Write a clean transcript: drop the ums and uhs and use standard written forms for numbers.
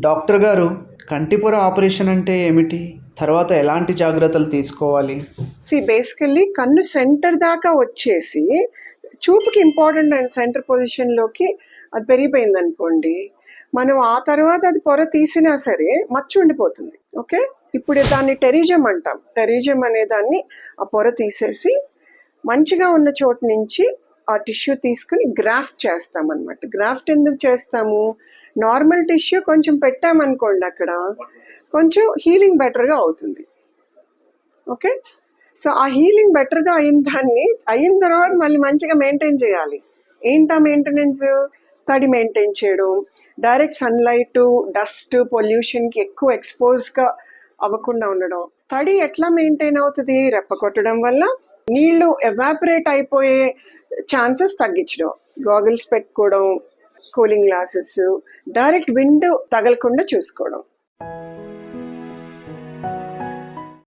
Doctor గారు, కంటిపొర operation అంటే ఏమిటి? తర్వాత ఎలాంటి జాగ్రత్తలు తీసుకోవాలి? బేసికల్లీ కన్ను సెంటర్ దాకా వచ్చేసి చూపుకి ఇంపార్టెంట్ అయిన సెంటర్ పొజిషన్లోకి అది పెరిగిపోయింది అనుకోండి, మనం ఆ తర్వాత అది పొర తీసినా సరే మచ్చ ఉండిపోతుంది. ఓకే, ఇప్పుడు దాన్ని టెరిజం అంటాం. టెరిజం అనే దాన్ని ఆ పొర తీసేసి మంచిగా ఉన్న చోటు నుంచి ఆ టిష్యూ తీసుకుని గ్రాఫ్ట్ చేస్తాం అనమాట. గ్రాఫ్ట్ ఎందుకు చేస్తాము? నార్మల్ టిష్యూ కొంచెం పెట్టామనుకోండి అక్కడ, కొంచెం హీలింగ్ బెటర్గా అవుతుంది. ఓకే, సో ఆ హీలింగ్ బెటర్గా అయిన తర్వాత మళ్ళీ మంచిగా మెయింటైన్ చేయాలి. ఏంటా మెయింటెనెన్స్? తడి మెయింటైన్ చేయడం, డైరెక్ట్ సన్లైట్, డస్ట్, పొల్యూషన్కి ఎక్కువ ఎక్స్పోజ్గా అవ్వకుండా ఉండడం. తడి ఎట్లా మెయింటైన్ అవుతుంది? రెప్ప కొట్టడం వల్ల నీళ్లు ఎవాపరేట్ అయిపోయే ఛాన్సెస్ తగ్గించడం, గాగిల్స్ పెట్టుకోవడం, కూలింగ్ గ్లాసెస్, డైరెక్ట్ విండ్ తగలకుండా చూసుకోవడం.